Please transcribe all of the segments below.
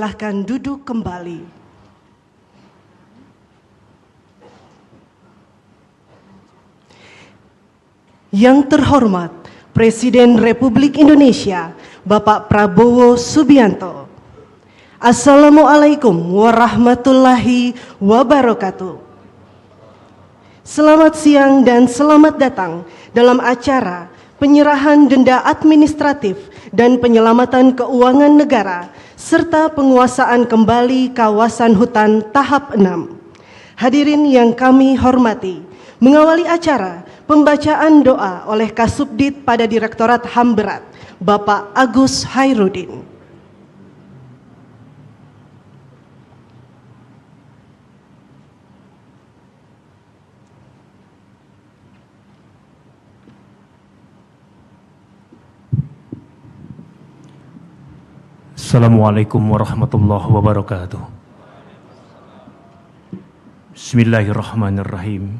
Silahkan duduk kembali. Yang terhormat Presiden Republik Indonesia Bapak Prabowo Subianto. Assalamualaikum warahmatullahi wabarakatuh. Selamat siang dan selamat datang dalam acara penyerahan denda administratif dan penyelamatan keuangan negara serta penguasaan kembali kawasan hutan tahap 6. Hadirin yang kami hormati, mengawali acara pembacaan doa oleh Kasubdit pada Direktorat HAM Berat, Bapak Agus Hairudin. Assalamualaikum warahmatullahi wabarakatuh. Bismillahirrahmanirrahim.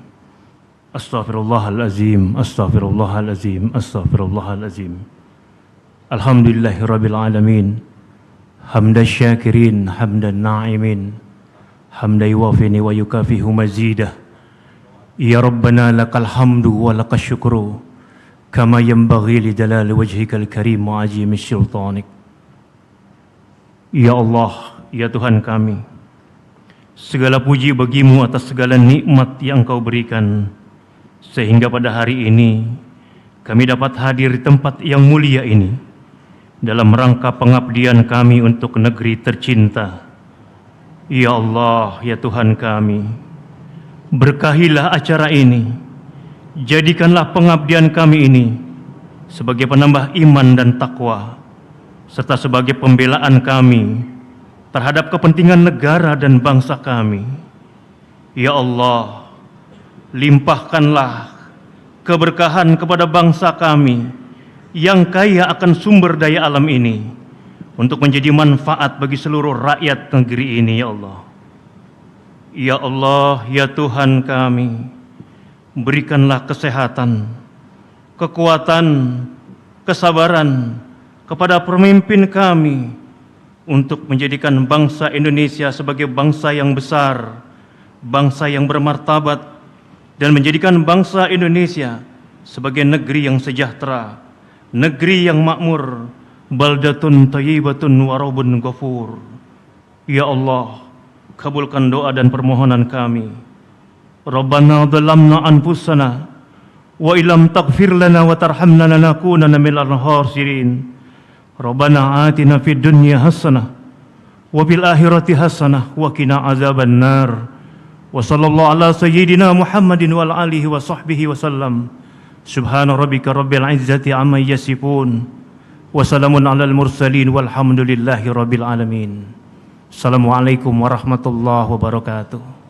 Astaghfirullahalazim, astaghfirullahalazim, astaghfirullahalazim. Alhamdulillahirabbil alamin. Hamdan syakirin, hamdan na'imin. Hamdan yuwafi'u wa yukafi'u mazidah. Ya Rabbana lakal hamdu wa lakal syukru kama yanbaghi li jalali wajhikal karim wa azimi sultanik. Ya Allah, ya Tuhan kami, segala puji bagimu atas segala nikmat yang Engkau berikan, sehingga pada hari ini kami dapat hadir di tempat yang mulia ini dalam rangka pengabdian kami untuk negeri tercinta. Ya Allah, ya Tuhan kami, berkahilah acara ini, jadikanlah pengabdian kami ini sebagai penambah iman dan takwa, serta sebagai pembelaan kami terhadap kepentingan negara dan bangsa kami. Ya Allah, limpahkanlah keberkahan kepada bangsa kami yang kaya akan sumber daya alam ini untuk menjadi manfaat bagi seluruh rakyat negeri ini, ya Allah. Ya Allah, ya Tuhan kami, berikanlah kesehatan, kekuatan, kesabaran kepada pemimpin kami untuk menjadikan bangsa Indonesia sebagai bangsa yang besar, bangsa yang bermartabat, dan menjadikan bangsa Indonesia sebagai negeri yang sejahtera, negeri yang makmur, baldatun thayyibatun wa rabbun ghafur. Ya Allah, kabulkan doa dan permohonan kami. Rabbana dhalamna anfusana wa illam taghfir lana wa tarhamna lanakunanna minal khasirin. Rabbana atina fid dunya hasanah wa fil akhirati hasanah wa qina azaban nar. Wa sallallahu ala sayyidina Muhammadin wa ala alihi wa sahbihi wa sallam. Subhana rabbika rabbil izzati amma yasifun wa salamun alal mursalin walhamdulillahi rabbil alamin. Assalamualaikum warahmatullahi wabarakatuh.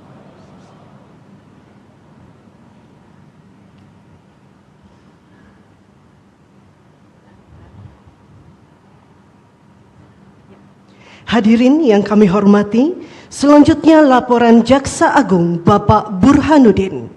Hadirin yang kami hormati, selanjutnya laporan Jaksa Agung Bapak Burhanuddin.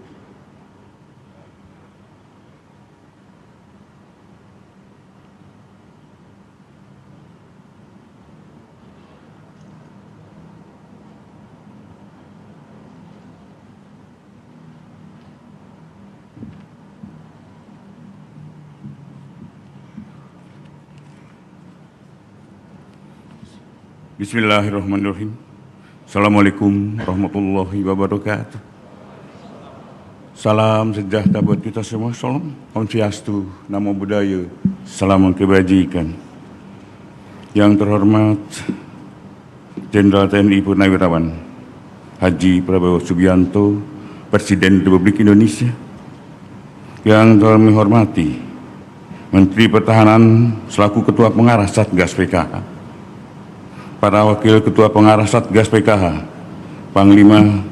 Bismillahirrahmanirrahim. Assalamualaikum warahmatullahi wabarakatuh. Salam sejahtera buat kita semua. Salam Om Swastiastu, Namo Buddhaya, salam kebajikan. Yang terhormat Jenderal TNI Purnawirawan Haji Prabowo Subianto, Presiden Republik Indonesia. Yang kami hormati Menteri Pertahanan selaku Ketua Pengarah Satgas PKH, para Wakil Ketua Pengarah Satgas PKH, Panglima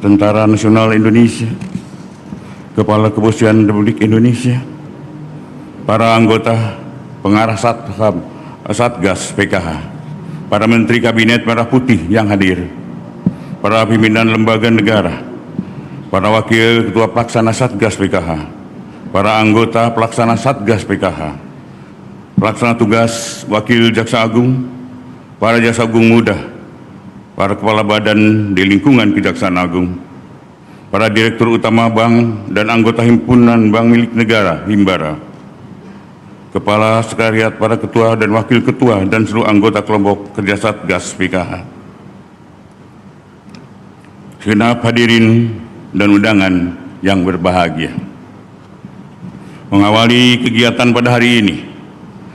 Tentara Nasional Indonesia, Kepala Kepolisian Republik Indonesia, para anggota Pengarah Satgas PKH, para Menteri Kabinet Merah Putih yang hadir, para pimpinan lembaga negara, para Wakil Ketua Pelaksana Satgas PKH, para anggota Pelaksana Satgas PKH, Pelaksana Tugas Wakil Jaksa Agung, para jaksa agung muda, para kepala badan di lingkungan Kejaksaan Agung, para direktur utama bank dan anggota himpunan bank milik negara Himbara, kepala sekretariat, para ketua dan wakil ketua dan seluruh anggota kelompok kerja Satgas PKH, segenap hadirin dan undangan yang berbahagia. Mengawali kegiatan pada hari ini,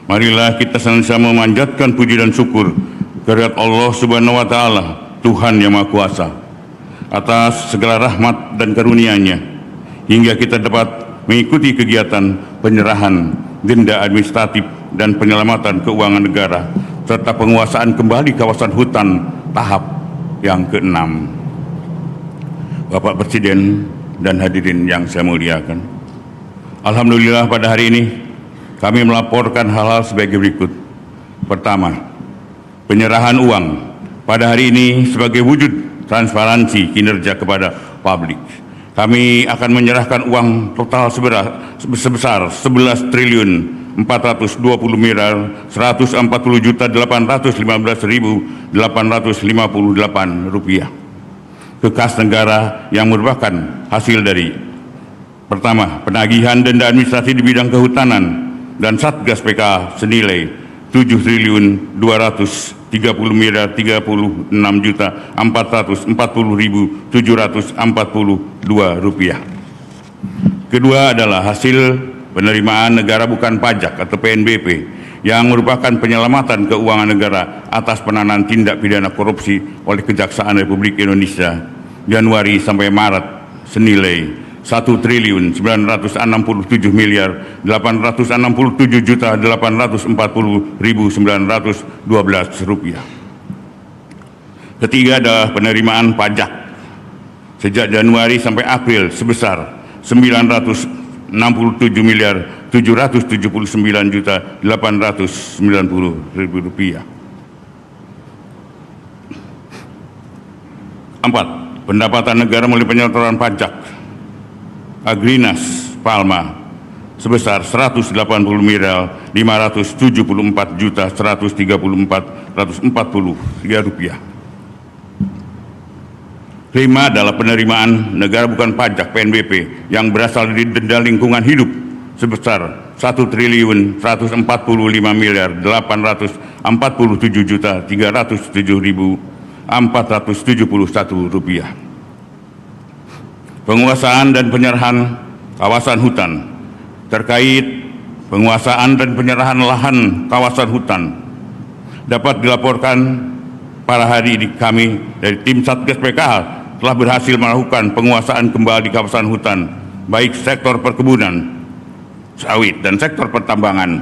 marilah kita senantiasa memanjatkan puji dan syukur kehadirat Allah Subhanahu wa Ta'ala, Tuhan yang Maha Kuasa, atas segala rahmat dan karunia-Nya, hingga kita dapat mengikuti kegiatan penyerahan denda administratif dan penyelamatan keuangan negara, serta penguasaan kembali kawasan hutan tahap yang ke-6. Bapak Presiden dan hadirin yang saya muliakan, alhamdulillah pada hari ini kami melaporkan hal-hal sebagai berikut. Pertama, penyerahan uang pada hari ini sebagai wujud transparansi kinerja kepada publik. Kami akan menyerahkan uang total sebesar 11 triliun 420 miliar 140.815.858 rupiah ke kas negara yang merupakan hasil dari pertama, penagihan denda administrasi di bidang kehutanan dan Satgas PK senilai 7 triliun 230 miliar 36.440.742 rupiah. Kedua adalah hasil penerimaan negara bukan pajak atau PNBP yang merupakan penyelamatan keuangan negara atas penanganan tindak pidana korupsi oleh Kejaksaan Republik Indonesia Januari sampai Maret senilai 1 triliun 967 miliar 867.840.912 rupiah. Ketiga adalah penerimaan pajak sejak Januari sampai April sebesar 967 miliar 779.890.000 rupiah. 4. Pendapatan negara melalui penyaluran pajak Agrinas Palma sebesar 180 miliar 574.134.143 rupiah. 5 adalah penerimaan negara bukan pajak PNBP yang berasal dari denda lingkungan hidup sebesar 1 triliun 145 miliar 847.307.471 rupiah. Penguasaan dan penyerahan kawasan hutan. Terkait penguasaan dan penyerahan lahan kawasan hutan dapat dilaporkan pada hari ini kami dari tim Satgas PKH telah berhasil melakukan penguasaan kembali kawasan hutan baik sektor perkebunan, sawit dan sektor pertambangan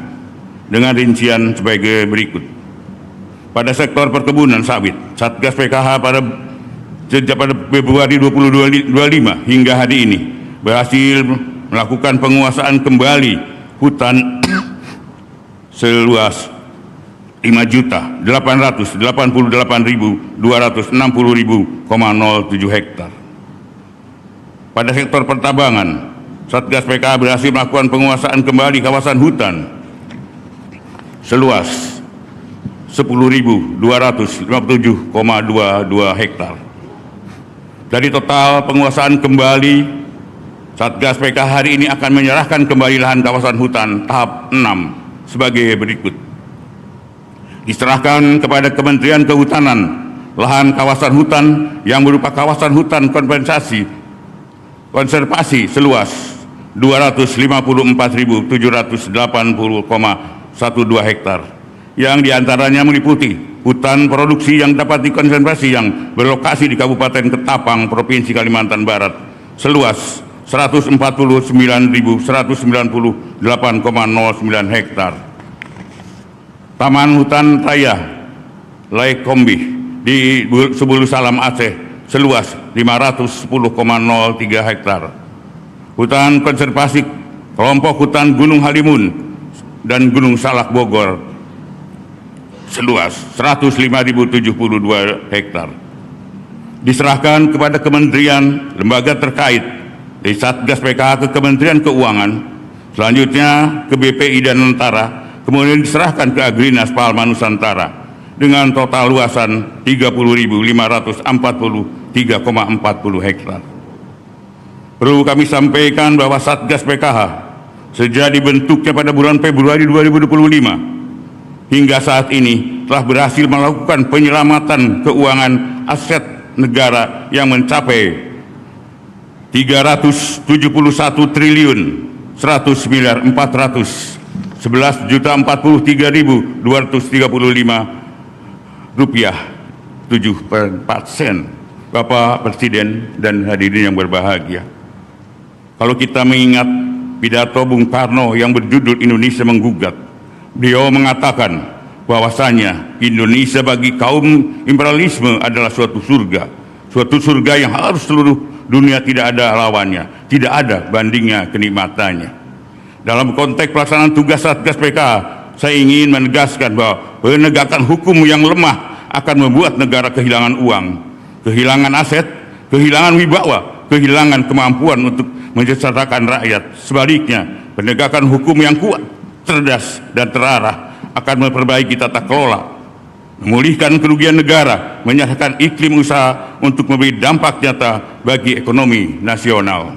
dengan rincian sebagai berikut. Pada sektor perkebunan sawit, Satgas PKH sejak pada Februari 2025 hingga hari ini berhasil melakukan penguasaan kembali hutan seluas 5.888.260.007 hektar. Pada sektor pertambangan, Satgas PKH berhasil melakukan penguasaan kembali kawasan hutan seluas 10.257,22 hektar. Dari total penguasaan kembali, Satgas PKH hari ini akan menyerahkan kembali lahan kawasan hutan tahap 6 sebagai berikut. Diserahkan kepada Kementerian Kehutanan lahan kawasan hutan yang berupa kawasan hutan konservasi seluas 254.780,12 hektar yang diantaranya meliputi hutan produksi yang dapat dikonservasi yang berlokasi di Kabupaten Ketapang, Provinsi Kalimantan Barat seluas 149.198,09 hektar. Taman Hutan Raya Laikombi di Sebulu Salam Aceh seluas 510,03 hektar. Hutan konservasi kelompok hutan Gunung Halimun dan Gunung Salak Bogor seluas 105.072 hektar. Diserahkan kepada kementerian lembaga terkait dari Satgas PKH ke Kementerian Keuangan, selanjutnya ke BPI dan Nusantara, kemudian diserahkan ke Agrinas Palma Nusantara, dengan total luasan 30.543,40 hektar. Perlu kami sampaikan bahwa Satgas PKH sejak dibentuknya pada bulan Februari 2025 hingga saat ini telah berhasil melakukan penyelamatan keuangan aset negara yang mencapai 371 triliun 100 miliar 411.043.235 rupiah 7,4%. Bapak Presiden dan hadirin yang berbahagia, kalau kita mengingat pidato Bung Karno yang berjudul Indonesia Menggugat, beliau mengatakan bahwasanya Indonesia bagi kaum imperialisme adalah suatu surga yang harus seluruh dunia tidak ada lawannya, tidak ada bandingnya kenikmatannya. Dalam konteks pelaksanaan tugas Satgas PKH, saya ingin menegaskan bahwa penegakan hukum yang lemah akan membuat negara kehilangan uang, kehilangan aset, kehilangan wibawa, kehilangan kemampuan untuk mensejahterakan rakyat. Sebaliknya, penegakan hukum yang kuat, cerdas, dan terarah akan memperbaiki tata kelola, memulihkan kerugian negara, menyehatkan iklim usaha untuk memberi dampak nyata bagi ekonomi nasional.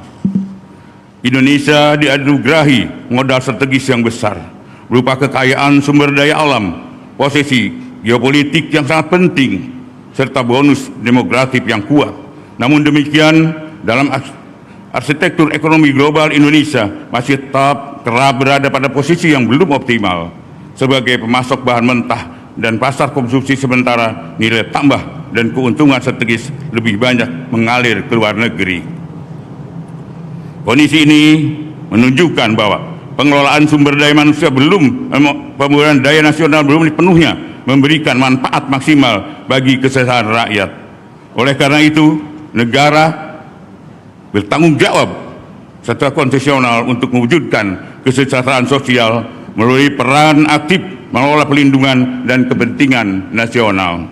Indonesia dianugerahi modal strategis yang besar, berupa kekayaan sumber daya alam, posisi geopolitik yang sangat penting, serta bonus demografis yang kuat. Namun demikian, dalam arsitektur ekonomi global Indonesia masih tetap kerap berada pada posisi yang belum optimal sebagai pemasok bahan mentah dan pasar konsumsi, sementara nilai tambah dan keuntungan strategis lebih banyak mengalir ke luar negeri. Kondisi ini menunjukkan bahwa pengelolaan sumber daya manusia pembangunan daya nasional belum sepenuhnya memberikan manfaat maksimal bagi kesejahteraan rakyat. Oleh karena itu, negara bertanggung jawab secara konstitusional untuk mewujudkan kesejahteraan sosial melalui peran aktif mengelola pelindungan dan kepentingan nasional.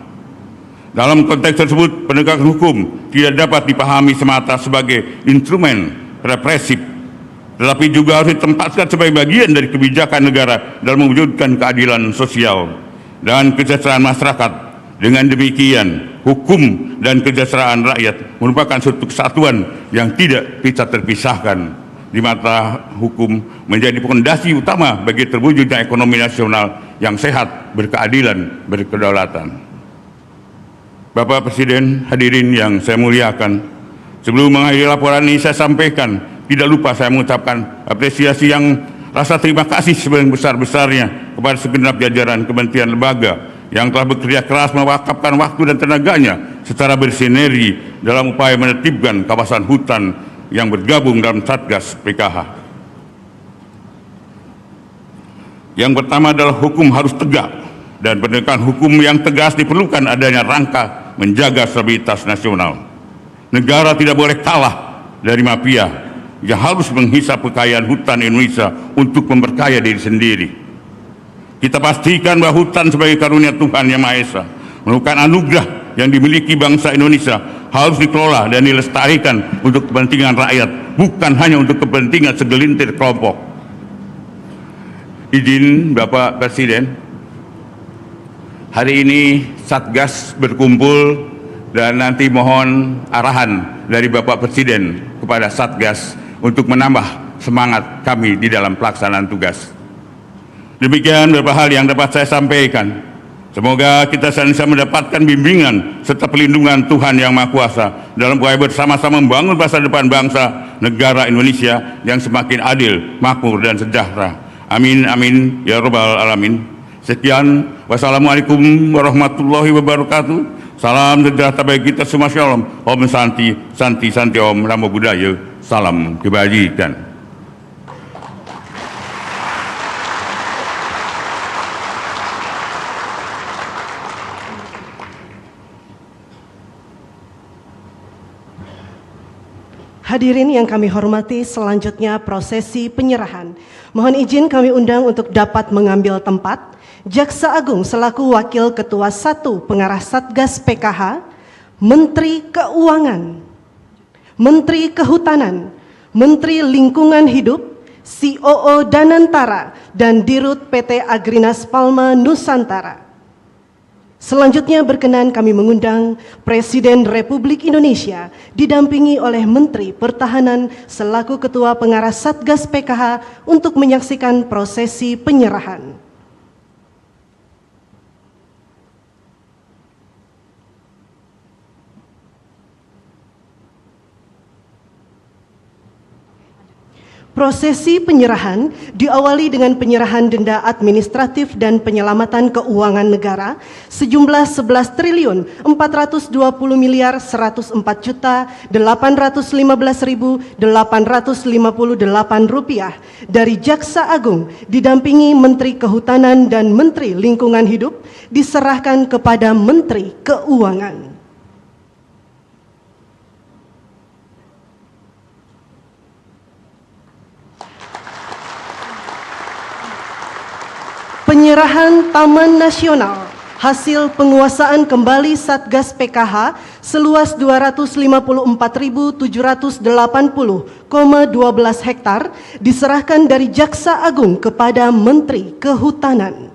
Dalam konteks tersebut, penegakan hukum tidak dapat dipahami semata sebagai instrumen represif, tetapi juga harus ditempatkan sebagai bagian dari kebijakan negara dalam mewujudkan keadilan sosial dan kesejahteraan masyarakat. Dengan demikian, hukum dan kesejahteraan rakyat merupakan suatu kesatuan yang tidak bisa terpisahkan, di mata hukum menjadi fondasi utama bagi terwujudnya ekonomi nasional yang sehat, berkeadilan, berkedaulatan. Bapak Presiden, hadirin yang saya muliakan, sebelum mengakhiri laporan ini saya sampaikan, tidak lupa saya mengucapkan apresiasi yang rasa terima kasih sebesar-besarnya kepada segenap jajaran kementerian lembaga yang telah bekerja keras mewakafkan waktu dan tenaganya secara bersinergi dalam upaya menertibkan kawasan hutan yang bergabung dalam Satgas PKH. Yang pertama adalah hukum harus tegak, dan penegakan hukum yang tegas diperlukan adanya rangka menjaga stabilitas nasional. Negara tidak boleh kalah dari mafia yang harus menghisap kekayaan hutan Indonesia untuk memperkaya diri sendiri. Kita pastikan bahwa hutan sebagai karunia Tuhan Yang Maha Esa, merupakan anugerah yang dimiliki bangsa Indonesia, harus dikelola dan dilestarikan untuk kepentingan rakyat, bukan hanya untuk kepentingan segelintir kelompok. Izin Bapak Presiden, hari ini Satgas berkumpul dan nanti mohon arahan dari Bapak Presiden kepada Satgas untuk menambah semangat kami di dalam pelaksanaan tugas. Demikian beberapa hal yang dapat saya sampaikan. Semoga kita bisa mendapatkan bimbingan serta perlindungan Tuhan Yang Maha Kuasa dalam upaya bersama-sama membangun masa depan bangsa negara Indonesia yang semakin adil, makmur, dan sejahtera. Amin, amin, ya Rabbal Alamin. Sekian, wassalamualaikum warahmatullahi wabarakatuh. Salam sejahtera bagi kita semua, shalom. Om Santi, Santi, Santi Om, Namo Buddhaya. Salam kebajikan. Hadirin yang kami hormati, selanjutnya prosesi penyerahan. Mohon izin kami undang untuk dapat mengambil tempat. Jaksa Agung selaku Wakil Ketua 1 Pengarah Satgas PKH, Menteri Keuangan, Menteri Kehutanan, Menteri Lingkungan Hidup, COO Danantara, dan Dirut PT Agrinas Palma Nusantara. Selanjutnya berkenan kami mengundang Presiden Republik Indonesia didampingi oleh Menteri Pertahanan selaku Ketua Pengarah Satgas PKH untuk menyaksikan prosesi penyerahan. Prosesi penyerahan diawali dengan penyerahan denda administratif dan penyelamatan keuangan negara sejumlah 11 triliun 420 miliar 104 juta 815.858 rupiah dari Jaksa Agung didampingi Menteri Kehutanan dan Menteri Lingkungan Hidup diserahkan kepada Menteri Keuangan. Penyerahan Taman Nasional hasil penguasaan kembali Satgas PKH seluas 254.780,12 hektar diserahkan dari Jaksa Agung kepada Menteri Kehutanan.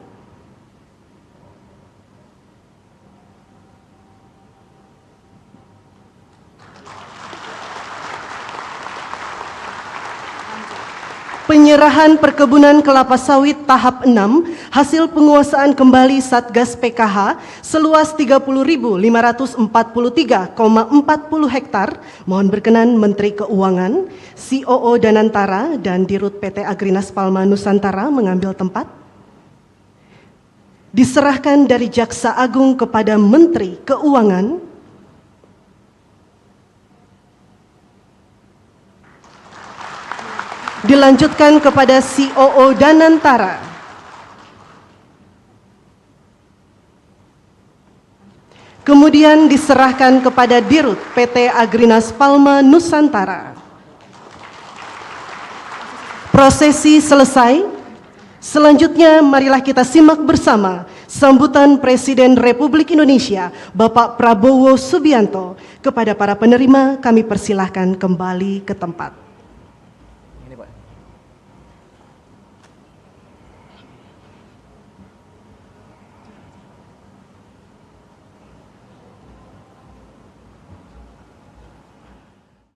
Penyerahan perkebunan kelapa sawit tahap 6 hasil penguasaan kembali Satgas PKH seluas 30.543,40 hektar. Mohon berkenan Menteri Keuangan, COO Danantara dan Dirut PT Agrinas Palma Nusantara mengambil tempat. Diserahkan dari Jaksa Agung kepada Menteri Keuangan. Dilanjutkan kepada COO Danantara. Kemudian diserahkan kepada Dirut PT Agrinas Palma Nusantara. Prosesi selesai. Selanjutnya marilah kita simak bersama sambutan Presiden Republik Indonesia Bapak Prabowo Subianto. Kepada para penerima kami persilahkan kembali ke tempat. Ini Pak.